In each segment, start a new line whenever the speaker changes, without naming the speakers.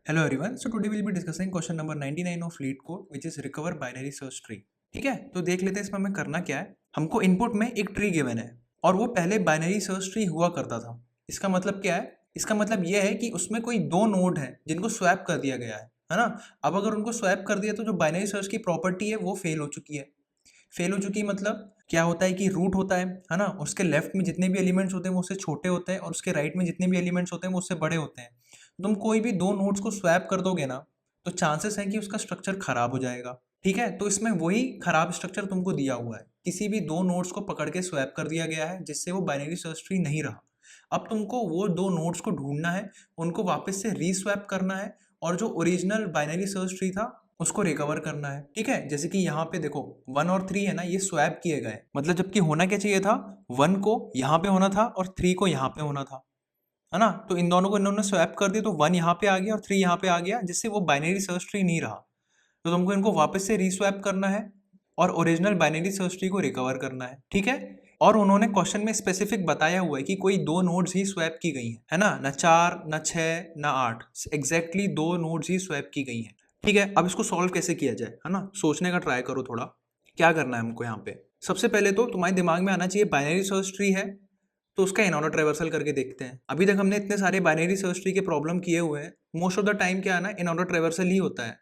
Hello everyone. So today we'll be discussing question number 99 of LEED code which is recover binary search tree. ठीक है, तो देख लेते हैं इसमें हमें करना क्या है। हमको इनपुट में एक ट्री गिवन है और वो पहले बाइनरी सर्च ट्री हुआ करता था। इसका मतलब क्या है? इसका मतलब ये है कि उसमें कोई दो नोड है जिनको स्वैप कर दिया गया है ना। अब अगर उनको स्वैप कर दिया तो जो बाइनरी सर्च की प्रॉपर्टी है वो फेल हो चुकी है। फेल हो चुकी मतलब क्या होता है कि रूट होता है ना, उसके लेफ्ट में जितने भी एलिमेंट्स होते हैं वो उससे छोटे होते हैं और उसके राइट में जितने भी एलिमेंट्स होते हैं वो उससे बड़े होते हैं। तुम कोई भी दो नोड्स को स्वैप कर दोगे ना तो चांसेस है कि उसका स्ट्रक्चर खराब हो जाएगा। ठीक है, तो इसमें वही खराब स्ट्रक्चर तुमको दिया हुआ है, किसी भी दो नोड्स को पकड़ के स्वैप कर दिया गया है जिससे वो बाइनरी सर्च ट्री नहीं रहा। अब तुमको वो दो नोड्स को ढूंढना है, उनको वापस से रीस्वैप करना है और जो ओरिजिनल बाइनरी सर्च ट्री था उसको रिकवर करना है। ठीक है, जैसे कि यहाँ पे देखो 1 और 3 है ना, ये स्वैप किए गए, मतलब जबकि होना क्या चाहिए था, 1 को यहाँ पे होना था और 3 को यहाँ पे होना था, है ना। तो इन दोनों को इन्होंने स्वैप कर दिया तो 1 यहाँ पे आ गया और 3 यहाँ पे आ गया, जिससे वो बाइनरी सर्च ट्री नहीं रहा। तो तुमको इनको वापस से रीस्वैप करना है और ओरिजिनल बाइनरी सर्च ट्री को रिकवर करना है। ठीक है, और उन्होंने क्वेश्चन में स्पेसिफिक बताया हुआ है कि कोई दो नोड्स ही स्वैप की गई हैं, है ना, न 4 न 6 न 8, एग्जैक्टली दो नोड्स ही स्वैप की गई हैं। ठीक है, अब इसको सॉल्व कैसे किया जाए, है ना, सोचने का ट्राई करो थोड़ा। क्या करना है हमको यहाँ पे, सबसे पहले तो तुम्हारे दिमाग में आना चाहिए बाइनरी सर्च ट्री है तो उसका इन ऑर्डर ट्रेवर्सल करके देखते हैं। अभी तक हमने इतने सारे बाइनरी सर्च ट्री के प्रॉब्लम किए हुए हैं, मोस्ट ऑफ द टाइम क्या है ना, इन ऑर्डर ट्रेवर्सल ही होता है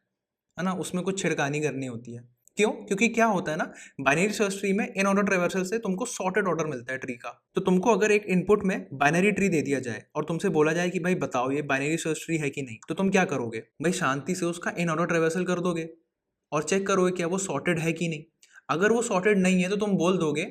ना, उसमें कुछ छिड़कानी करनी होती है। क्यों? क्योंकि क्या होता है ना, बाइनरी सर्च ट्री में इन ऑर्डर ट्रेवर्सल से तुमको सॉर्टेड ऑर्डर मिलता है ट्री का। तो तुमको अगर एक इनपुट में बाइनरी ट्री दे दिया जाए और तुमसे बोला जाए कि भाई बताओ ये बाइनरी सर्च ट्री है कि नहीं, तो तुम क्या करोगे भाई, शांति से उसका इन ऑर्डर ट्रेवर्सल कर दोगे और चेक करोगे क्या वो सॉर्टेड है कि नहीं। अगर वो सॉर्टेड नहीं है तो तुम बोल दोगे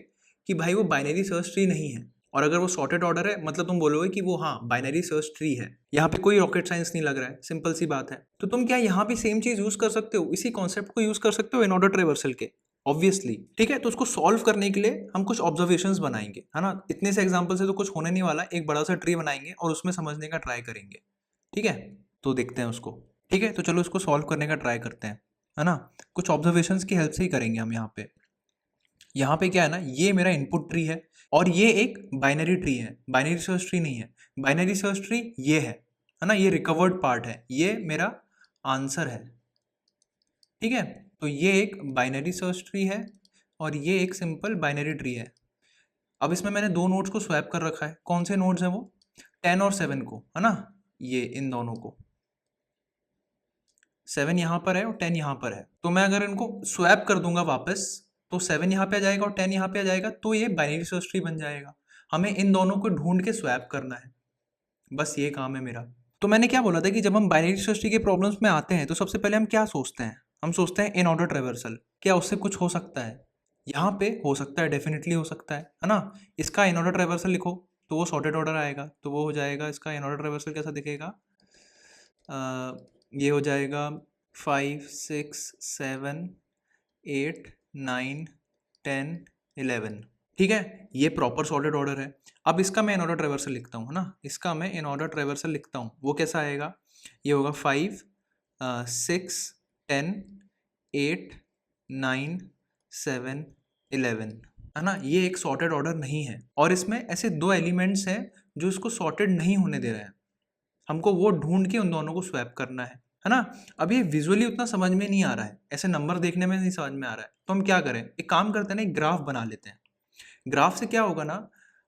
कि भाई वो बाइनरी सर्च ट्री नहीं है, और अगर वो सॉर्टेड ऑर्डर है मतलब तुम बोलोगे कि वो हाँ बाइनरी सर्च ट्री है। यहाँ पे कोई रॉकेट साइंस नहीं लग रहा है, सिंपल सी बात है। तो तुम क्या यहाँ पे सेम चीज यूज कर सकते हो, इसी कॉन्सेप्ट को यूज कर सकते हो इन ऑर्डर ट्रेवर्सल के, ऑब्वियसली। ठीक है, तो उसको सॉल्व करने के लिए हम कुछ ऑब्जर्वेशंस बनाएंगे, है ना। इतने से एग्जांपल से तो कुछ होने नहीं वाला, एक बड़ा सा ट्री बनाएंगे और उसमें समझने का ट्राई करेंगे। ठीक है, तो देखते हैं उसको। ठीक है, तो चलो इसको सॉल्व करने का ट्राई करते हैं, है ना। कुछ ऑब्जर्वेशंस की हेल्प से ही करेंगे हम। यहाँ पे क्या है ना, ये मेरा इनपुट ट्री है और ये एक बाइनरी ट्री है, बाइनरी सर्च ट्री नहीं है। बाइनरी सर्च ट्री ये है ना, ये रिकवर्ड पार्ट है, ये मेरा आंसर है। ठीक है, तो ये एक बाइनरी सर्च ट्री है और ये एक सिंपल बाइनरी ट्री है। अब इसमें मैंने दो नोड्स को स्वैप कर रखा है, कौन से नोड्स हैं वो, 10 और 7 को, है ना, ये इन दोनों को, 7 यहाँ पर है और 10 यहाँ पर है। तो मैं अगर इनको स्वैप कर दूंगा वापस तो 7 यहाँ पे आ जाएगा और 10 यहाँ पे आ जाएगा, तो ये बाइनरी सर्च ट्री बन जाएगा। हमें इन दोनों को ढूंढ के स्वैप करना है, बस ये काम है मेरा। तो मैंने क्या बोला था कि जब हम बाइनरी सर्च ट्री के प्रॉब्लम्स में आते हैं तो सबसे पहले हम क्या सोचते हैं, हम सोचते हैं इन ऑर्डर ट्रेवर्सल, क्या उससे कुछ हो सकता है। यहाँ पे हो सकता है, डेफिनेटली हो सकता है ना। इसका इन ऑर्डर ट्रेवर्सल लिखो तो वो सॉर्टेड ऑर्डर आएगा, तो वो हो जाएगा, इसका इन ऑर्डर ट्रेवर्सल कैसा दिखेगा, ये हो जाएगा 5 6 7 8 9 10 11। ठीक है, ये प्रॉपर सॉर्टेड ऑर्डर है। अब इसका मैं इन ऑर्डर ट्रेवर्सल लिखता हूँ, है ना, इसका मैं इन ऑर्डर ट्रेवर्सल लिखता हूँ, वो कैसा आएगा, ये होगा 5 6 10 8 9 7 11, है ना। ये एक सॉर्टेड ऑर्डर नहीं है और इसमें ऐसे दो एलिमेंट्स हैं जो इसको सॉर्टेड नहीं होने दे रहे हैं। हमको वो ढूंढ के उन दोनों को स्वैप करना है ना। अब ये विजुअली उतना समझ में नहीं आ रहा है, ऐसे नंबर देखने में नहीं समझ में आ रहा है, तो हम क्या करें, एक काम करते हैं ना, एक ग्राफ बना लेते हैं। ग्राफ से क्या होगा ना,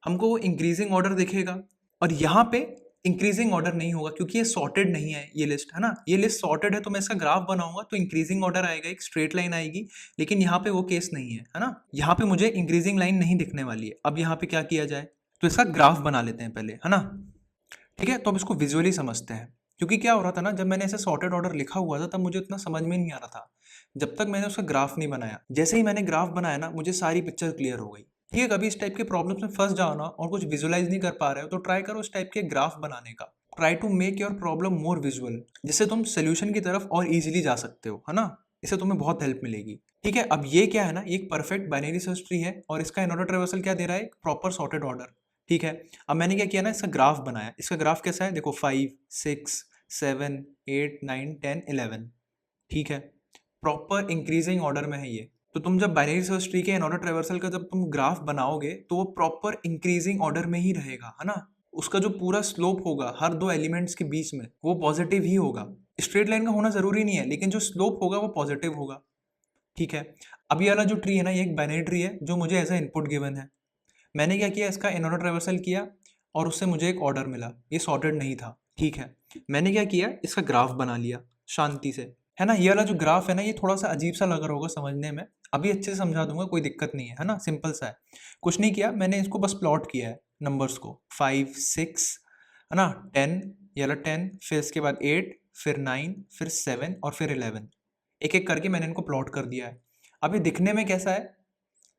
हमको वो इंक्रीजिंग ऑर्डर दिखेगा और यहाँ पे इंक्रीजिंग ऑर्डर नहीं होगा क्योंकि ये सॉर्टेड नहीं है ये लिस्ट, है ना। ये लिस्ट सॉर्टेड है तो मैं इसका ग्राफ बनाऊंगा तो इंक्रीजिंग ऑर्डर आएगा, एक स्ट्रेट लाइन आएगी, लेकिन यहाँ पे वो केस नहीं है ना। यहाँ पे मुझे इंक्रीजिंग लाइन नहीं दिखने वाली है। अब यहाँ पे क्या किया जाए, तो इसका ग्राफ बना लेते हैं पहले, है ना। ठीक है, तो अब इसको विजुअली समझते हैं, क्योंकि क्या हो रहा था ना, जब मैंने ऐसे सॉर्टेड ऑर्डर लिखा हुआ था तब मुझे उतना समझ में नहीं आ रहा था जब तक मैंने उसका ग्राफ नहीं बनाया। जैसे ही मैंने ग्राफ बनाया ना, मुझे सारी पिक्चर क्लियर हो गई। ठीक है, कभी इस टाइप के प्रॉब्लम्स में फंस जाओ ना और कुछ विजुअलाइज नहीं कर पा रहे हो तो ट्राई करो इस टाइप के ग्राफ बनाने का। Try to make your problem more visual, जिससे तुम सोल्यूशन की तरफ और इजीली जा सकते हो, है ना। इससे तुम्हें बहुत हेल्प मिलेगी। ठीक है, अब ये क्या है ना, एक परफेक्ट बाइनरी सर्च ट्री है और इसका इन ऑर्डर ट्रेवर्सल क्या दे रहा है, एक प्रॉपर सॉर्टेड ऑर्डर। ठीक है, अब मैंने क्या किया ना, इसका ग्राफ बनाया। इसका ग्राफ कैसा है, देखो 5 6 7 8 9 10 11। ठीक है, प्रॉपर इंक्रीजिंग ऑर्डर में है ये। तो तुम जब बाइनरी सर्च ट्री के इन ऑर्डर ट्रेवर्सल का जब तुम ग्राफ बनाओगे तो वो प्रॉपर इंक्रीजिंग ऑर्डर में ही रहेगा, है ना। उसका जो पूरा स्लोप होगा हर दो एलिमेंट्स के बीच में वो पॉजिटिव ही होगा। स्ट्रेट लाइन का होना जरूरी नहीं है, लेकिन जो स्लोप होगा वो पॉजिटिव होगा। ठीक है, अब ये वाला जो ट्री है ना, ये एक बाइनरी ट्री है जो मुझे एज अ इनपुट गिवन है। मैंने क्या किया, इसका इन ऑर्डर ट्रेवर्सल किया और उससे मुझे एक ऑर्डर मिला, ये सॉर्टेड नहीं था। ठीक है, मैंने क्या किया, इसका ग्राफ बना लिया शांति से, है ना। ये वाला जो ग्राफ है ना, ये थोड़ा सा अजीब सा लग रहा होगा समझने में, अभी अच्छे से समझा दूंगा, कोई दिक्कत नहीं है ना, सिंपल सा है। कुछ नहीं किया मैंने, इसको बस प्लॉट किया है नंबर्स को, 5 6 है ना, 10, ये वाला 10, फिर इसके बाद 8, फिर 9, फिर 7 और फिर 11, एक एक करके मैंने इनको प्लॉट कर दिया है। अब ये दिखने में कैसा है,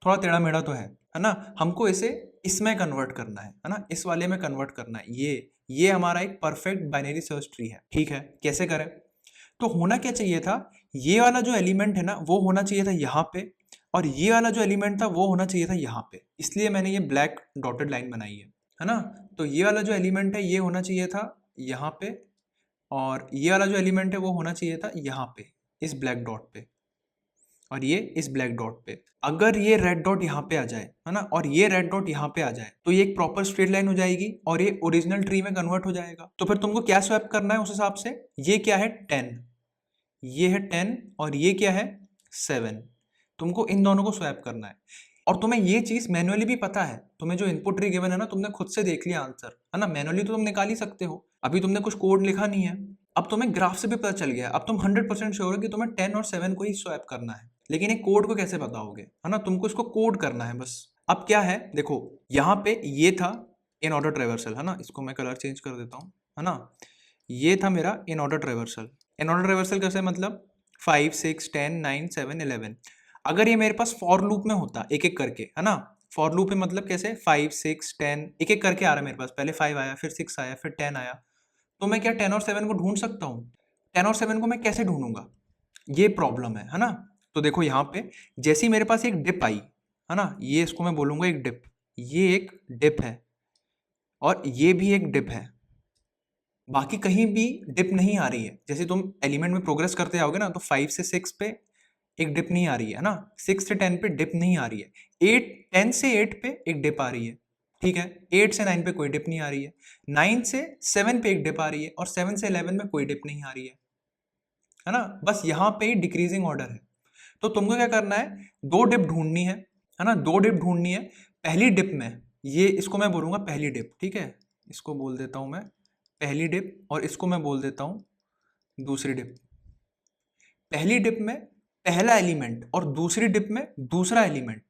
थोड़ा टेढ़ा मेढ़ा तो है ना। हमको इसे इसमें कन्वर्ट करना है ना, इस वाले में कन्वर्ट करना है। ये हमारा एक परफेक्ट बाइनरी सर्च ट्री है। ठीक है, कैसे करें, तो होना क्या चाहिए था, ये वाला जो एलिमेंट है ना वो होना चाहिए था यहाँ पे, और ये वाला जो एलिमेंट था वो होना चाहिए था यहाँ पे, इसलिए मैंने ये ब्लैक डॉटेड लाइन बनाई है ना। तो ये वाला जो एलिमेंट है ये होना चाहिए था यहाँ पे, और ये वाला जो एलिमेंट है वो होना चाहिए था यहाँ पे, इस ब्लैक डॉट पे, और ये इस ब्लैक डॉट पे। अगर ये रेड डॉट यहाँ पे आ जाए, है ना, और ये रेड डॉट यहाँ पे आ जाए, तो ये एक प्रॉपर स्ट्रेट लाइन हो जाएगी और ये ओरिजिनल ट्री में कन्वर्ट हो जाएगा। तो फिर तुमको क्या स्वैप करना है उस हिसाब से, ये क्या है 10, ये है 10 और ये क्या है 7, तुमको इन दोनों को स्वैप करना है। और तुम्हें ये चीज मैनुअली भी पता है, तुम्हें जो इनपुट ट्री गिवन है ना, तुमने खुद से देख लिया आंसर, है ना, मैनुअली तो तुम निकाल ही सकते हो, अभी तुमने कुछ कोड लिखा नहीं है। अब तुम्हें ग्राफ से भी पता चल गया, अब तुम 100% श्योर हो कि तुम्हें 10 और 7 को ही स्वैप करना है। लेकिन एक कोड को कैसे बताओगे, है ना, तुमको इसको कोड करना है बस। अब क्या है, देखो यहाँ पे ये था इन ऑर्डर ट्रेवर्सल, है ना, इसको मैं कलर चेंज कर देता हूँ, है ना, ये था मेरा इन ऑर्डर ट्रेवर्सल। इन ऑर्डर ट्रेवर्सल कैसे, मतलब 5 6 10 9 7 11। अगर ये मेरे पास फॉर लूप में होता एक एक करके, है ना, फॉर लूप में मतलब कैसे 5 6 10 एक एक करके आ रहा है मेरे पास, पहले 5 आया, फिर 6 आया, फिर 10 आया, तो मैं क्या 10 और 7 को ढूंढ सकता हूँ? 10 और 7 को मैं कैसे ढूंढूंगा, ये प्रॉब्लम है ना। तो देखो यहाँ पे जैसे ही मेरे पास एक डिप आई, है ना, ये इसको मैं बोलूंगा एक डिप, ये एक डिप है और ये भी एक डिप है, बाकी कहीं भी डिप नहीं आ रही है। जैसे तुम एलिमेंट में प्रोग्रेस करते आओगे ना, तो 5 से 6 पे एक डिप नहीं आ रही है ना, 6 से 10 पे डिप नहीं आ रही है, 10 से 8 पे एक डिप आ रही है। ठीक है, 8 से 9 पे कोई डिप नहीं आ रही है, 9 से 7 पे एक डिप आ रही है, और 7 से 11 में कोई डिप नहीं आ रही है ना, बस यहाँ पे ही डिक्रीजिंग ऑर्डर है। तो तुमको क्या करना है, दो डिप ढूंढनी है ना, दो डिप ढूंढनी है। पहली डिप में, ये इसको मैं बोलूंगा पहली डिप, ठीक है, इसको बोल देता हूं मैं पहली डिप, और इसको मैं बोल देता हूं दूसरी डिप। पहली डिप में पहला एलिमेंट और दूसरी डिप में दूसरा एलिमेंट,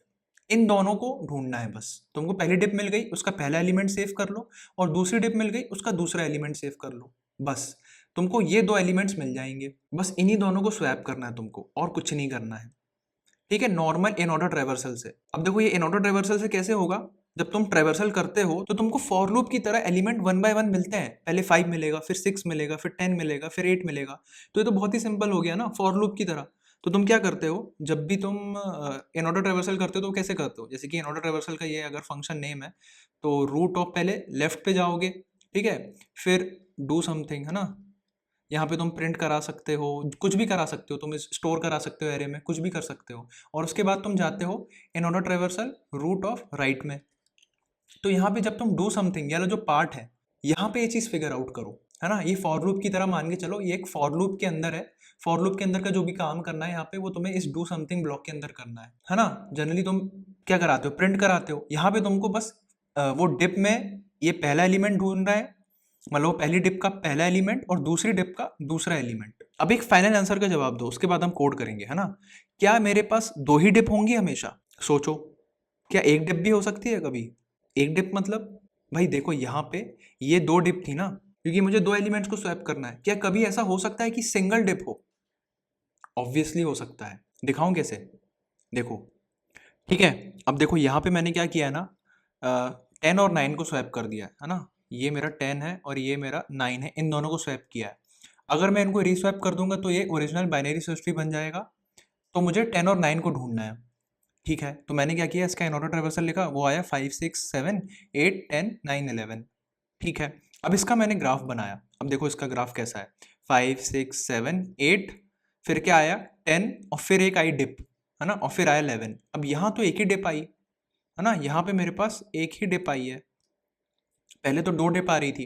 इन दोनों को ढूंढना है बस। तुमको पहली डिप मिल गई, उसका पहला एलिमेंट सेव कर लो, और दूसरी डिप मिल गई, उसका दूसरा एलिमेंट सेव कर लो, बस तुमको ये दो एलिमेंट्स मिल जाएंगे। बस इन्हीं दोनों को स्वैप करना है तुमको, और कुछ नहीं करना है। ठीक है, नॉर्मल इन ऑर्डर ट्रेवर्सल से। अब देखो ये इन ऑर्डर ट्रेवर्सल से कैसे होगा, जब तुम ट्रेवर्सल करते हो तो तुमको फॉर लूप की तरह एलिमेंट 1 बाय 1 मिलते हैं, पहले 5 मिलेगा, फिर 6 मिलेगा, फिर 10 मिलेगा, फिर 8 मिलेगा। तो ये तो बहुत ही सिंपल हो गया ना, फॉर लूप की तरह। तो तुम क्या करते हो, जब भी तुम इन ऑर्डर ट्रेवर्सल करते हो तो कैसे करते हो, जैसे कि इन ऑर्डर ट्रेवर्सल का ये अगर फंक्शन नेम है, तो रूट ऑफ पहले लेफ्ट पे जाओगे, ठीक है, फिर डू समथिंग, है ना, यहाँ पे तुम प्रिंट करा सकते हो, कुछ भी करा सकते हो, तुम स्टोर करा सकते हो एरे में, कुछ भी कर सकते हो, और उसके बाद तुम जाते हो in order traversal root of right में। तो यहाँ पे जब तुम डू समथिंग, यानी जो पार्ट है, यहाँ पे ये चीज फिगर आउट करो, है ना, ये फॉर लूप की तरह मान के चलो, ये एक फॉर लूप के अंदर है। फॉर लूप के अंदर का जो भी काम करना है यहाँ पे, वो तुम्हें इस डू समथिंग ब्लॉक के अंदर करना है ना। जनरली तुम क्या कराते हो, प्रिंट कराते हो। यहाँ पे तुमको बस वो डिप में ये पहला एलिमेंट ढूंढ रहा है, मतलब पहली डिप का पहला एलिमेंट और दूसरी डिप का दूसरा एलिमेंट। अब एक फाइनल आंसर का जवाब दो, उसके बाद हम कोड करेंगे, है ना। क्या मेरे पास दो ही डिप होंगी हमेशा, सोचो, क्या एक डिप भी हो सकती है कभी? एक डिप मतलब भाई देखो यहाँ पे ये दो डिप थी ना, क्योंकि मुझे दो एलिमेंट्स को स्वैप करना है। क्या कभी ऐसा हो सकता है कि सिंगल डिप हो? ऑब्वियसली हो सकता है, दिखाऊं कैसे, देखो, ठीक है। अब देखो यहाँ पे मैंने क्या किया है ना, 10 और 9 को स्वैप कर दिया है ना, ये मेरा 10 है और ये मेरा 9 है, इन दोनों को स्वैप किया है। अगर मैं इनको रीस्वैप कर दूंगा तो ये ओरिजिनल बाइनरी सर्च ट्री बन जाएगा। तो मुझे 10 और 9 को ढूंढना है, ठीक है। तो मैंने क्या किया, इसका इन ऑर्डर ट्रेवर्सल लिखा, वो आया 5 6 7 8 10 9 11, ठीक है। अब इसका मैंने ग्राफ बनाया, अब देखो इसका ग्राफ कैसा है, 5 6 7 8, फिर क्या आया 10, और फिर एक आई डिप, है ना, और फिर आया 11। अब यहाँ तो एक ही डिप आई, है ना, यहाँ पे मेरे पास एक ही डिप आई है, पहले तो 2 डिप आ रही थी,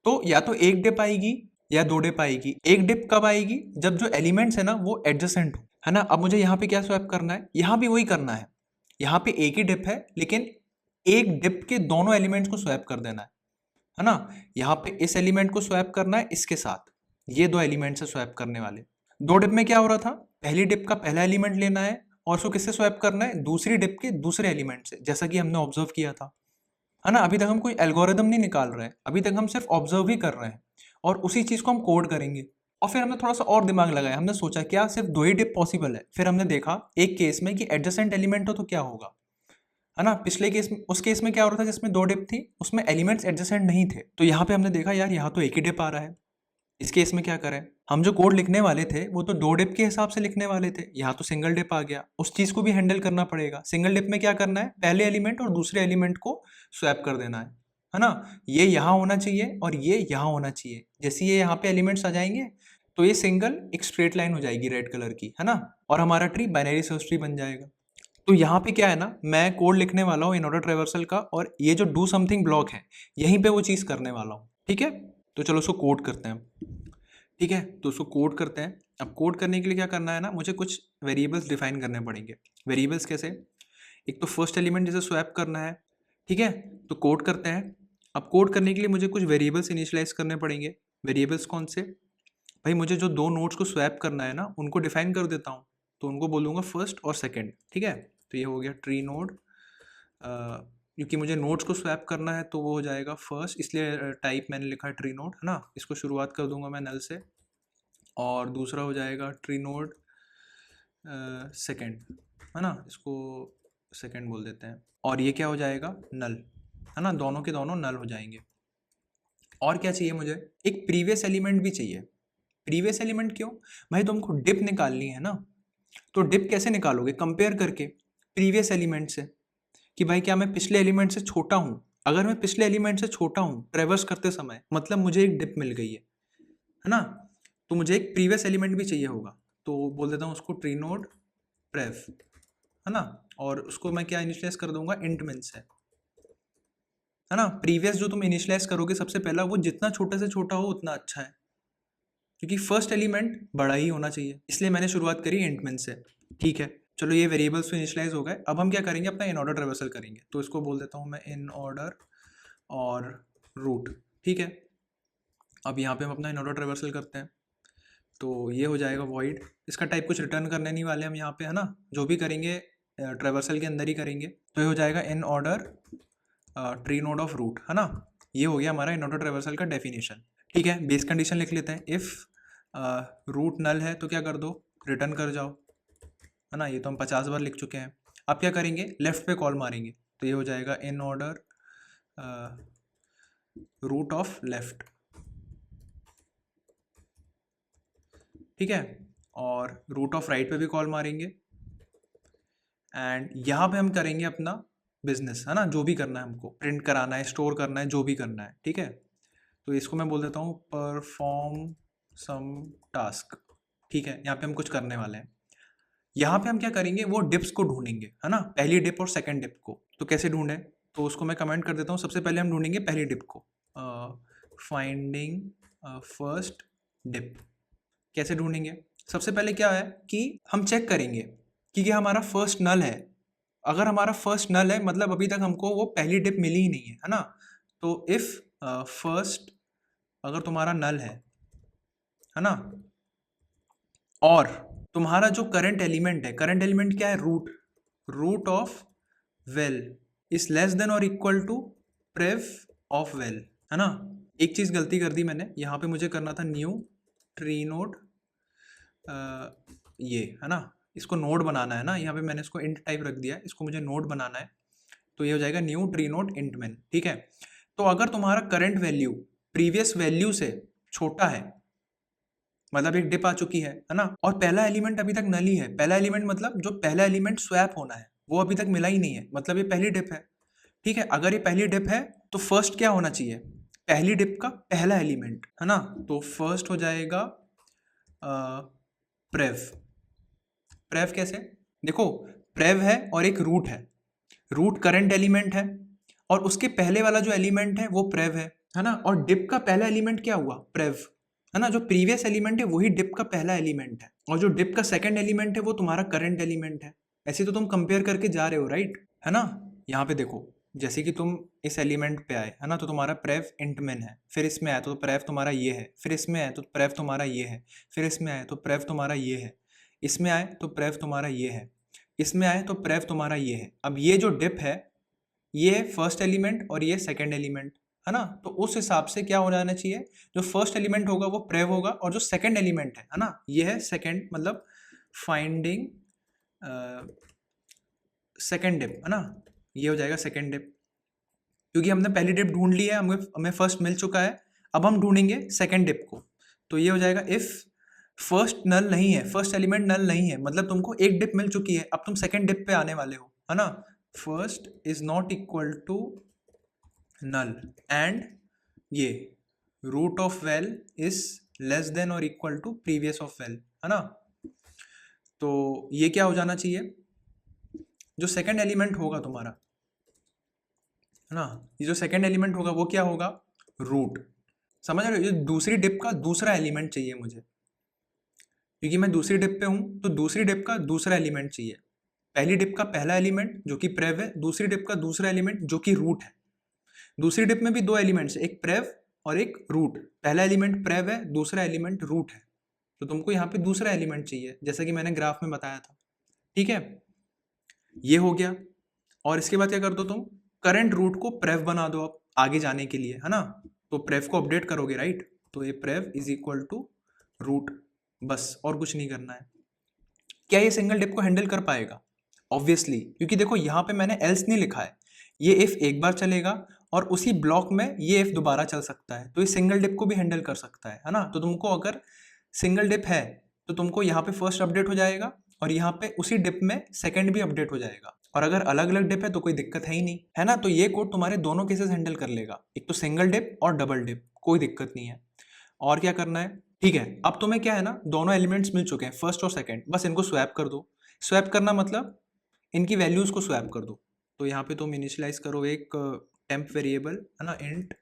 तो या तो 1 डिप आएगी या 2 डिप आएगी। 1 डिप कब आएगी? जब जो एलिमेंट्स है ना वो एडजेसेंट हो, है ना। अब मुझे यहाँ पे क्या स्वैप करना है? यहाँ भी वही करना है। यहाँ पे एक ही डिप है, लेकिन एक डिप के दोनों एलिमेंट्स को स्वैप कर देना है ना। यहाँ पे इस एलिमेंट को स्वैप करना है इसके साथ, ये 2 एलिमेंट्स है स्वैप करने वाले। 2 डिप में क्या हो रहा था? पहली डिप का पहला एलिमेंट लेना है और उसको किससे स्वैप करना है? दूसरी डिप के दूसरे एलिमेंट से, जैसा कि हमने ऑब्जर्व किया था, है ना। अभी तक हम कोई एल्गोरिदम नहीं निकाल रहे हैं, अभी तक हम सिर्फ ऑब्जर्व ही कर रहे हैं और उसी चीज को हम कोड करेंगे। और फिर हमने थोड़ा सा और दिमाग लगाया, हमने सोचा क्या सिर्फ 2 ही डिप पॉसिबल है? फिर हमने देखा एक केस में कि एडजेसेंट एलिमेंट हो तो क्या होगा, है ना। पिछले केस में, उस केस में क्या हो रहा था जिसमें 2 डिप थी, उसमें एलिमेंट्स एडजेसेंट नहीं थे। तो यहाँ पे हमने देखा यार यहाँ तो एक ही डिप आ रहा है, इस केस में क्या करें? हम जो कोड लिखने वाले थे वो तो 2 डिप के हिसाब से लिखने वाले थे, यहाँ तो सिंगल डिप आ गया, उस चीज को भी हैंडल करना पड़ेगा। सिंगल डिप में क्या करना है? पहले एलिमेंट और दूसरे एलिमेंट को स्वैप कर देना है ना। ये यहाँ होना चाहिए और ये यहाँ होना चाहिए। जैसे ये यहाँ पे एलिमेंट्स आ जाएंगे तो ये सिंगल एक स्ट्रेट लाइन हो जाएगी रेड कलर की, है ना, और हमारा ट्री बाइनरी सर्च ट्री बन जाएगा। तो यहाँ पे क्या है ना, मैं कोड लिखने वाला हूँ इन ऑर्डर ट्रेवर्सल का, और ये जो डू समथिंग ब्लॉक है यहीं पे वो चीज़ करने वाला हूँ। ठीक है, तो चलो उसको कोड करते हैं। ठीक है, तो उसको कोड करते हैं। अब कोड करने के लिए क्या करना है ना, मुझे कुछ वेरिएबल्स डिफाइन करने पड़ेंगे। वेरिएबल्स कैसे? एक तो फर्स्ट एलिमेंट जैसे स्वैप करना है, ठीक है, तो कोड करते हैं। अब कोड करने के लिए मुझे कुछ वेरिएबल्स इनिशियलाइज करने पड़ेंगे। वेरिएबल्स कौन से? भाई मुझे जो 2 नोड्स को स्वैप करना है ना उनको डिफाइन कर देता हूँ, तो उनको बोलूँगा फर्स्ट और सेकेंड। ठीक है, तो ये हो गया ट्री नोड। क्योंकि मुझे नोड्स को स्वैप करना है तो वो हो जाएगा फर्स्ट, इसलिए टाइप मैंने लिखा है ट्री नोड, है ना। इसको शुरुआत कर दूंगा मैं नल से, और दूसरा हो जाएगा ट्री नोड सेकेंड, है ना, इसको सेकेंड बोल देते हैं। और ये क्या हो जाएगा? नल, है ना, दोनों के दोनों नल हो जाएंगे। और क्या चाहिए मुझे? एक प्रीवियस एलिमेंट भी चाहिए। प्रीवियस एलिमेंट क्यों? भाई तुमको डिप निकालनी है ना, तो डिप कैसे निकालोगे? कंपेयर करके प्रीवियस एलिमेंट से, कि भाई क्या मैं पिछले एलिमेंट से छोटा हूँ? अगर मैं पिछले एलिमेंट से छोटा हूँ ट्रेवर्स करते समय, मतलब मुझे एक डिप मिल गई है ना, तो मुझे एक प्रीवियस एलिमेंट भी चाहिए होगा। तो बोल देता हूँ उसको ट्री नोड प्रेव, है ना, और उसको मैं क्या इनिशियलाइज कर दूंगा? इंट मिन से, है ना। प्रीवियस जो तुम इनिशियलाइज करोगे सबसे पहला, वो जितना छोटे से छोटा हो उतना अच्छा है, क्योंकि फर्स्ट एलिमेंट बड़ा ही होना चाहिए, इसलिए मैंने शुरुआत करी इंट मिन से। ठीक है, चलो ये वेरिएबल्स तो इनिशियलाइज हो गए। अब हम क्या करेंगे? अपना इन ऑर्डर ट्रेवर्सल करेंगे, तो इसको बोल देता हूँ मैं इन ऑर्डर और रूट। ठीक है, अब यहाँ पे हम अपना इन ऑर्डर ट्रेवर्सल करते हैं, तो ये हो जाएगा वॉइड। इसका टाइप कुछ रिटर्न करने नहीं वाले हम यहाँ पे, है ना, जो भी करेंगे ट्रेवर्सल के अंदर ही करेंगे। तो ये हो जाएगा in order tree node of root, है ना। ये हो गया हमारा इन ऑर्डर ट्रेवर्सल का डेफिनेशन। ठीक है, बेस कंडीशन लिख लेते हैं। इफ़ रूट नल है तो क्या कर दो? रिटर्न कर जाओ, है ना। ये तो हम 50 बार लिख चुके हैं। अब क्या करेंगे? लेफ्ट पे कॉल मारेंगे, तो ये हो जाएगा in order root of left. ठीक है, और रूट ऑफ राइट पे भी कॉल मारेंगे, एंड यहाँ पे हम करेंगे अपना बिजनेस, है ना, जो भी करना है हमको, प्रिंट कराना है, स्टोर करना है, जो भी करना है। ठीक है, तो इसको मैं बोल देता हूँ परफॉर्म सम टास्क। ठीक है, यहाँ पे हम कुछ करने वाले हैं। यहाँ पे हम क्या करेंगे? वो डिप्स को ढूंढेंगे, है ना, पहली डिप और सेकंड डिप को। तो कैसे ढूंढें? तो उसको मैं कमेंट कर देता हूँ। सबसे पहले हम ढूंढेंगे पहली डिप को, फाइंडिंग फर्स्ट डिप। कैसे ढूंढेंगे? सबसे पहले क्या है कि हम चेक करेंगे कि क्या हमारा फर्स्ट नल है। अगर हमारा फर्स्ट नल है मतलब अभी तक हमको वो पहली डिप मिली ही नहीं है ना। तो इफ फर्स्ट अगर तुम्हारा नल है ना, और तुम्हारा जो करंट एलिमेंट है, करंट एलिमेंट क्या है? Root, root of well is less than और equal to prev of well, है ना। एक चीज गलती कर दी मैंने, यहाँ पे मुझे करना था न्यू ट्री नोड, ये है ना, इसको नोड बनाना है ना, यहाँ पे मैंने इसको इंट टाइप रख दिया, इसको मुझे नोड बनाना है, तो ये हो जाएगा new tree node int man. ठीक है, तो अगर तुम्हारा करंट वैल्यू प्रीवियस वैल्यू से छोटा है, मतलब एक डिप आ चुकी है ना, और पहला एलिमेंट अभी तक नल ही है। पहला एलिमेंट मतलब जो पहला एलिमेंट स्वैप होना है वो अभी तक मिला ही नहीं है, मतलब ये पहली डिप है। ठीक है, अगर ये पहली डिप है तो फर्स्ट क्या होना चाहिए? पहली डिप का पहला एलिमेंट, है ना, तो फर्स्ट हो जाएगा प्रेव। प्रेव कैसे? देखो, प्रेव है और एक रूट है, रूट करंट एलिमेंट है, और उसके पहले वाला जो एलिमेंट है वो प्रेव है ना। और डिप का पहला एलिमेंट क्या हुआ, प्रेव, है ना। जो प्रीवियस एलिमेंट है वही डिप का पहला एलिमेंट है, और जो डिप का सेकंड एलिमेंट है वो तुम्हारा करंट एलिमेंट है। ऐसे तो तुम कंपेयर करके जा रहे हो, राइट, है ना। यहाँ पे देखो, जैसे कि तुम इस एलिमेंट पे आए, है ना, तो तुम्हारा प्रेव इंटमेन है, फिर इसमें आए तो प्रेव तुम्हारा ये है, फिर इसमें आए तो प्रेव तुम्हारा ये है, फिर इसमें आए तो प्रेव तुम्हारा ये है, इसमें आए तो प्रेव तुम्हारा ये है, इसमें आए तो प्रेव तुम्हारा ये है। अब ये जो डिप है ये है फर्स्ट एलिमेंट और ये सेकंड एलिमेंट, है ना। तो उस हिसाब से क्या हो जाना चाहिए, जो फर्स्ट एलिमेंट होगा वो प्रेव होगा, और जो सेकंड एलिमेंट है ना, ये है सेकंड, मतलब फाइंडिंग सेकंड डिप, है ना। ये हो जाएगा सेकंड डिप, क्योंकि हमने पहली डिप ढूंढ ली है, हमें फर्स्ट मिल चुका है। अब हम ढूंढेंगे सेकंड डिप को, तो ये हो जाएगा इफ फर्स्ट नल नहीं है, फर्स्ट एलिमेंट नल नहीं है, मतलब तुमको एक डिप मिल चुकी है, अब तुम सेकंड डिप पे आने वाले हो, है ना। First is not equal to null and ये root of well is less than और equal to previous of well, है ना। तो ये क्या हो जाना चाहिए, जो सेकंड एलिमेंट होगा तुम्हारा, है ना, ये जो सेकंड एलिमेंट होगा वो क्या होगा, रूट। समझ रहे हो, ये दूसरी डिप का दूसरा एलिमेंट चाहिए मुझे, क्योंकि मैं दूसरी डिप पे हूँ, तो दूसरी डिप का दूसरा एलिमेंट चाहिए। पहली डिप का पहला एलिमेंट जो कि प्रेव है, दूसरी डिप का दूसरा एलिमेंट जो कि रूट है। दूसरी डिप में भी दो एलिमेंट्स, एक प्रेव और एक रूट। पहला एलिमेंट प्रेव है, दूसरा एलिमेंट रूट है, तो तुमको यहाँ पे दूसरा एलिमेंट चाहिए, जैसा कि मैंने ग्राफ में बताया था, ठीक है। ये हो गया, और इसके बाद क्या कर दो तुम, करंट रूट को प्रेव बना दो अब आगे जाने के लिए, है ना। तो प्रेव को अपडेट करोगे, राइट, तो ये प्रेव इज इक्वल टू रूट, बस और कुछ नहीं करना है। क्या ये सिंगल डिप को हैंडल कर पाएगा, ऑब्वियसली, क्योंकि देखो यहाँ पे मैंने एल्स नहीं लिखा है, ये इफ एक बार चलेगा और उसी ब्लॉक में ये इफ दोबारा चल सकता है, तो ये सिंगल डिप को भी हैंडल कर सकता है ना। तो तुमको अगर सिंगल डिप है तो तुमको यहाँ पे फर्स्ट अपडेट हो जाएगा, और यहाँ पे उसी डिप में सेकंड भी अपडेट हो जाएगा, और अगर अलग अलग डिप है तो कोई दिक्कत है ही नहीं, है ना। तो ये कोड तुम्हारे दोनों केसेस हैंडल कर लेगा, एक तो सिंगल डिप और डबल डिप, कोई दिक्कत नहीं है। और क्या करना है, ठीक है, अब तुम्हें क्या है ना, दोनों एलिमेंट्स मिल चुके हैं, फर्स्ट और सेकंड, बस इनको स्वैप कर दो। स्वैप करना मतलब इनकी वैल्यूज को स्वैप कर दो। तो यहाँ पे तुम इनिशियलाइज करो एक टेम्प वेरिएबल, है ना, इंट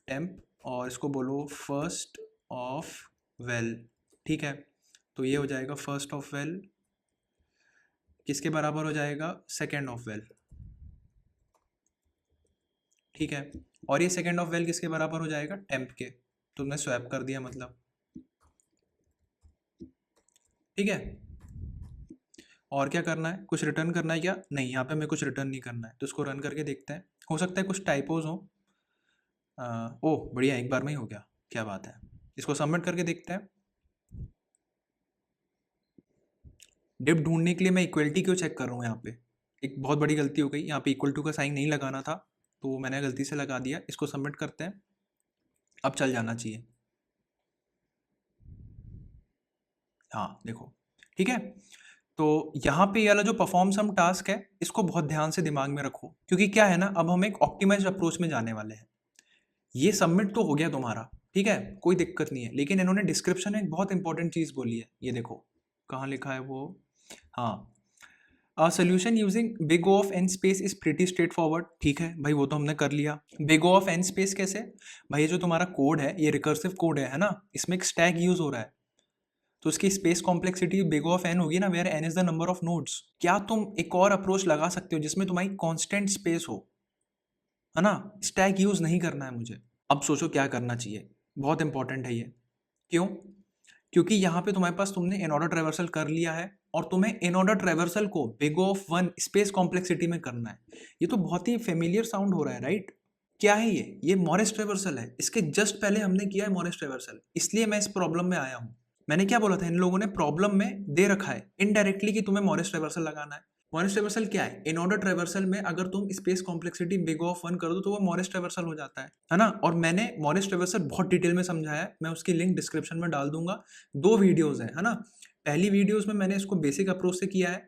टेम्प, और इसको बोलो फर्स्ट ऑफ वेल, ठीक है। तो ये हो जाएगा फर्स्ट ऑफ वेल किसके बराबर हो जाएगा, सेकेंड ऑफ वेल, ठीक है। और ये सेकेंड ऑफ वेल किसके बराबर हो जाएगा, टेम्प के। तुमने स्वैप कर दिया मतलब, ठीक है। और क्या करना है, कुछ रिटर्न करना है क्या, नहीं, यहाँ पे हमें कुछ रिटर्न नहीं करना है, तो इसको रन करके देखते हैं, हो सकता है कुछ टाइपोज हो। ओह बढ़िया, एक बार में ही हो गया, क्या बात है। इसको सबमिट करके देखते हैं। डिप ढूंढने के लिए मैं इक्वलिटी क्यों चेक कर रहा हूँ, यहाँ पे एक बहुत बड़ी गलती हो गई, यहाँ पे इक्वल टू का साइन नहीं लगाना था, तो मैंने गलती से लगा दिया। इसको सबमिट करते हैं, अब चल जाना चाहिए, हाँ देखो, ठीक है। तो यहाँ पे ये वाला जो परफॉर्म सम टास्क है, इसको बहुत ध्यान से दिमाग में रखो, क्योंकि क्या है ना, अब हम एक ऑप्टिमाइज्ड अप्रोच में जाने वाले हैं। ये सबमिट तो हो गया तुम्हारा, ठीक है, कोई दिक्कत नहीं है, लेकिन इन्होंने डिस्क्रिप्शन में एक बहुत इंपॉर्टेंट चीज़ बोली है, ये देखो कहाँ लिखा है वो, हाँ, a solution using big O of n space is pretty straightforward, ठीक है भाई, वो तो हमने कर लिया। Big O of n space कैसे, भाई ये जो तुम्हारा कोड है ये रिकर्सिव कोड है ना, इसमें एक स्टैक यूज हो रहा है, तो उसकी space complexity big O of n होगी ना, where n is the number of nodes. क्या तुम एक और अप्रोच लगा सकते हो जिसमें तुम्हारी कॉन्स्टेंट स्पेस हो, है ना, स्टैक यूज नहीं करना है मुझे। अब सोचो क्या करना चाहिए, बहुत इंपॉर्टेंट है ये, क्यों, क्योंकि यहाँ पे तुम्हारे पास तुमने इन ऑर्डर ट्रेवर्सल कर लिया है, और तुम्हें इन ऑर्डर ट्रेवर्सल को big O of one space complexity में करना है। ये तो बहुत ही फेमिलियर साउंड हो रहा है, राइट। क्या है ये मॉरिस ट्रेवर्सल है, इसके जस्ट पहले हमने किया है मॉरिस ट्रेवर्सल, इसलिए मैं इस प्रॉब्लम में आया हूँ। मैंने क्या बोला था, इन लोगों ने प्रॉब्लम में दे रखा है इनडायरेक्टली कि तुम्हें मॉरिस ट्रेवर्सल लगाना है। मॉरिस ट्रेवर्सल क्या है, इन ऑर्डर ट्रेवर्सल में अगर तुम space complexity big O of one कर दो तो वो मॉरिस ट्रेवर्सल हो जाता है ना। और मैंने मॉरिस ट्रेवर्सल बहुत डिटेल में समझाया है, मैं उसकी लिंक डिस्क्रिप्शन में डाल दूंगा, 2 वीडियोस है ना। पहली वीडियोस में मैंने इसको बेसिक अप्रोच से किया है,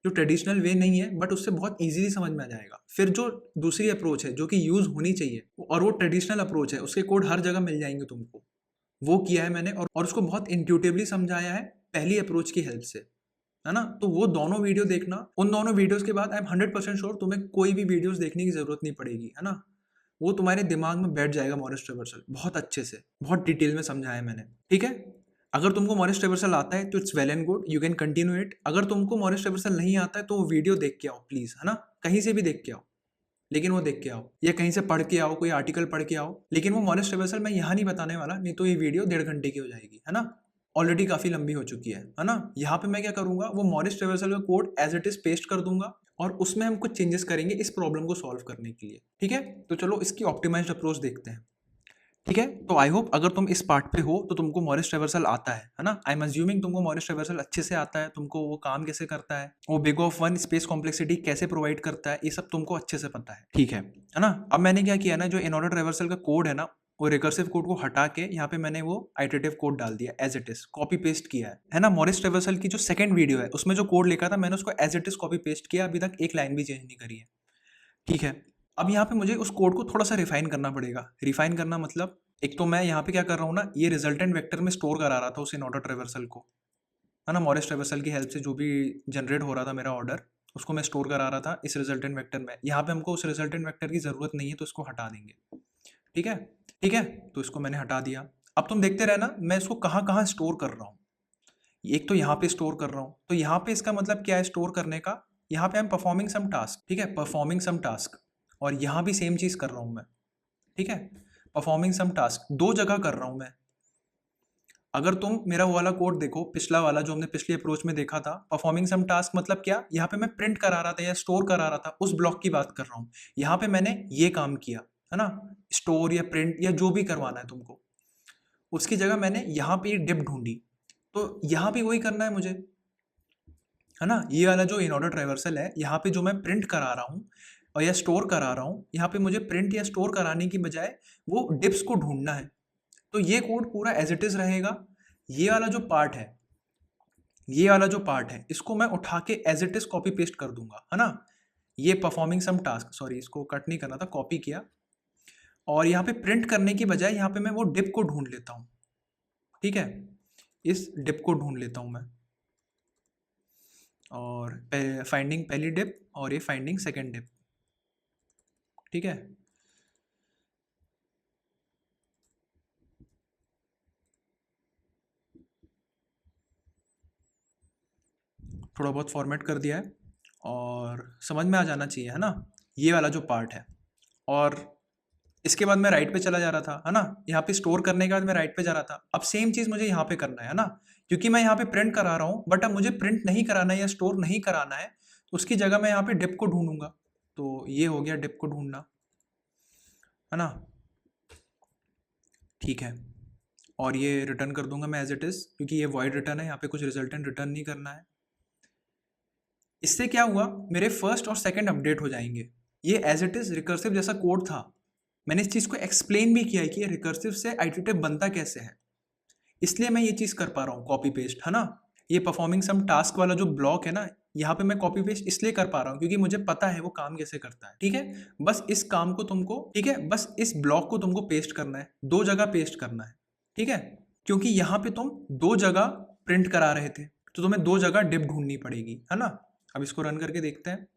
जो ट्रेडिशनल वे नहीं है, बट उससे बहुत इजीली समझ में आ जाएगा। फिर जो दूसरी अप्रोच है जो कि यूज होनी चाहिए, और वो ट्रेडिशनल अप्रोच है, उसके कोड हर जगह मिल जाएंगे तुमको, वो किया है मैंने, और उसको बहुत इंट्यूटिवली समझाया है पहली अप्रोच की हेल्प से, है ना? तो वो दोनों वीडियो देखना, उन दोनों वीडियोज़ के बाद आई एम 100% श्योर तुम्हें कोई भी वीडियोज़ देखने की ज़रूरत नहीं पड़ेगी, है ना? वो तुम्हारे दिमाग में बैठ जाएगा मॉरिस ट्रेवर्सल बहुत अच्छे से, बहुत डिटेल में समझाया है मैंने, ठीक है? अगर तुमको मॉरिस ट्रेवर्सल आता है तो it's well and good, you can continue it. अगर तुमको मॉरिस ट्रेवर्सल नहीं आता है तो वो वीडियो देख के आओ प्लीज़, है ना? कहीं से भी देख के आओ, लेकिन वो देख के आओ, या कहीं से पढ़ के आओ, कोई आर्टिकल पढ़ के आओ, लेकिन वो मॉरिस ट्रेवर्सल मैं यहाँ नहीं बताने वाला, नहीं तो ये वीडियो 1.5 घंटे की हो जाएगी, है ना? ऑलरेडी काफ़ी लंबी हो चुकी है ना? यहाँ पे मैं क्या करूँगा, वो मॉरिस ट्रेवर्सल का code as it is paste कर दूँगा और उसमें हम कुछ चेंजेस करेंगे इस प्रॉब्लम को सॉल्व करने के लिए, ठीक है? तो चलो इसकी ऑप्टिमाइज्ड अप्रोच देखते हैं, ठीक है? तो आई होप अगर तुम इस पार्ट पे हो तो तुमको मॉरिस ट्रेवर्सल आता है ना? आई एम अज्यूमिंग तुमको मॉरिस ट्रेवर्सल अच्छे से आता है, तुमको वो काम कैसे करता है, वो big of one space complexity कैसे प्रोवाइड करता है, ये सब तुमको अच्छे से पता है, ठीक है ना? अब मैंने क्या किया ना, जो इन ऑर्डर ट्रेवर्सल का कोड है ना, वो रिकर्सिव कोड को हटा के यहाँ पे मैंने वो आइटरेटिव कोड डाल दिया as it is, copy paste किया है ना? मॉरिस ट्रेवर्सल की जो सेकंड वीडियो है उसमें जो कोड लिखा था मैंने उसको as it is copy paste किया, अभी तक एक लाइन भी चेंज नहीं करी है, ठीक है? अब यहाँ पे मुझे उस कोड को थोड़ा सा रिफाइन करना पड़ेगा। रिफाइन करना मतलब एक तो मैं यहाँ पे क्या कर रहा हूँ ना, ये रिजल्टेंट वेक्टर में स्टोर करा रहा था उस इन ऑर्डर ट्रेवर्सल को, है ना? मॉरिस ट्रेवर्सल की हेल्प से जो भी जनरेट हो रहा था मेरा ऑर्डर, उसको मैं स्टोर करा रहा था इस रिजल्टेंट वेक्टर में। यहाँ पे हमको उस रिजल्टेंट वेक्टर की ज़रूरत नहीं है तो इसको हटा देंगे, ठीक है? ठीक है, तो इसको मैंने हटा दिया। अब तुम देखते रहना मैं इसको कहाँ कहाँ स्टोर कर रहा हूँ। एक तो यहाँ पे स्टोर कर रहा हूँ, तो यहाँ पे इसका मतलब क्या है स्टोर करने का, यहाँ पे I am performing some task, ठीक है? परफॉर्मिंग सम टास्क, और यहाँ भी सेम चीज़ कर रहा हूँ मैं, ठीक है? परफॉर्मिंग सम टास्क दो जगह कर रहा हूँ मैं। अगर तुम मेरा वो वाला कोड देखो, पिछला वाला जो हमने पिछली अप्रोच में देखा था, परफॉर्मिंग सम टास्क मतलब क्या, यहाँ पे मैं प्रिंट करा रहा था या स्टोर करा रहा था, उस ब्लॉक की बात कर रहा हूँ। यहाँ पे मैंने ये काम किया, है ना? स्टोर या प्रिंट या जो भी करवाना है तुमको, उसकी जगह मैंने यहाँ पे डिप ढूंढी, तो यहाँ पे वही करना है मुझे, है ना? ये वाला जो इन ऑर्डर ट्राइवर्सल है, यहाँ पे जो मैं प्रिंट करा रहा हूँ और या स्टोर करा रहा हूँ, यहाँ पे मुझे प्रिंट या स्टोर कराने की बजाय वो डिप्स को ढूंढना है। तो ये कोड पूरा एज इट इज रहेगा। ये वाला जो पार्ट है, ये वाला जो पार्ट है, इसको मैं उठा के as it is copy paste कर दूंगा, है ना? ये परफॉर्मिंग सम टास्क, सॉरी इसको कट नहीं करना था, कॉपी किया, और यहाँ पे प्रिंट करने की बजाय यहाँ पे मैं वो डिप को ढूंढ लेता हूँ, ठीक है? इस डिप को ढूंढ लेता हूँ मैं, और फाइंडिंग पहली डिप और ये फाइंडिंग सेकेंड डिप, ठीक है? थोड़ा बहुत फॉर्मेट कर दिया है और समझ में आ जाना चाहिए, है ना? ये वाला जो पार्ट है, और इसके बाद मैं राइट पे चला जा रहा था, है ना? यहाँ पे स्टोर करने के बाद मैं राइट पे जा रहा था। अब सेम चीज़ मुझे यहाँ पे करना है ना? क्योंकि मैं यहाँ पे प्रिंट करा रहा हूँ, बट अब मुझे प्रिंट नहीं कराना है या स्टोर नहीं कराना है, उसकी जगह मैं यहाँ पे डिप को ढूंढूंगा। तो ये हो गया डिप को ढूंढना, है ना? ठीक है, और ये रिटर्न कर दूंगा मैं एज इट इज़, क्योंकि ये वॉइड रिटर्न है, यहाँ पे कुछ रिजल्टेंट रिटर्न नहीं करना है। इससे क्या हुआ, मेरे फर्स्ट और सेकंड अपडेट हो जाएंगे। ये एज इट इज़ रिकर्सिव जैसा कोड था, मैंने इस चीज़ को एक्सप्लेन भी किया है कि ये रिकर्सिव से आइटरेटिव बनता कैसे है, इसलिए मैं ये चीज़ कर पा रहा हूँ कॉपी पेस्ट, है ना? ये परफॉर्मिंग सम टास्क वाला जो ब्लॉक है ना, यहाँ पे मैं कॉपी पेस्ट इसलिए कर पा रहा हूँ क्योंकि मुझे पता है वो काम कैसे करता है, ठीक है? बस इस काम को तुमको, ठीक है, बस इस ब्लॉक को तुमको पेस्ट करना है, दो जगह पेस्ट करना है, ठीक है? क्योंकि यहाँ पे तुम दो जगह प्रिंट करा रहे थे, तो तुम्हें दो जगह डिप ढूंढनी पड़ेगी, है ना? अब इसको रन करके देखते हैं।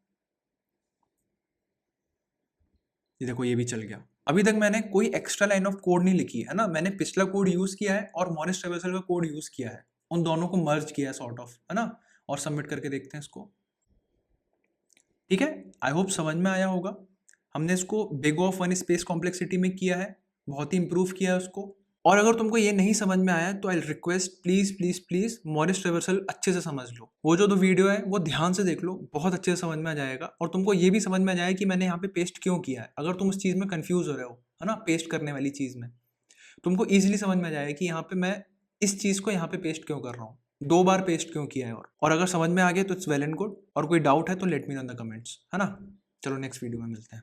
ये देखो ये भी चल गया। अभी तक मैंने कोई एक्स्ट्रा लाइन ऑफ कोड नहीं लिखी है ना, मैंने पिछला कोड यूज़ किया है और मॉरिस ट्रेवर्सल का कोड यूज़ किया है, उन दोनों को मर्ज किया है सॉर्ट ऑफ, है ना? और सबमिट करके देखते हैं इसको, ठीक है? आई होप समझ में आया होगा। हमने इसको big of one space complexity में किया है, बहुत ही इंप्रूव किया है उसको। और अगर तुमको ये नहीं समझ में आया तो I request please please please Morris traversal अच्छे से समझ लो, वो जो वीडियो है वो ध्यान से देख लो, बहुत अच्छे से समझ में आ जाएगा, और तुमको ये भी समझ में आ जाएगा कि मैंने यहाँ पे पेस्ट क्यों किया है। अगर तुम उस चीज़ में कन्फ्यूज़ हो रहे हो, है ना, पेस्ट करने वाली चीज़ में, तुमको ईजिली समझ में आ जाएगा कि यहाँ पे मैं इस चीज़ को यहाँ पे पेस्ट क्यों कर रहा हूँ, दो बार पेस्ट क्यों किया है। और अगर समझ में आ गया तो इट्स वेल एंड गुड, और कोई डाउट है तो let me know in the comments, है ना? चलो नेक्स्ट वीडियो में मिलते हैं।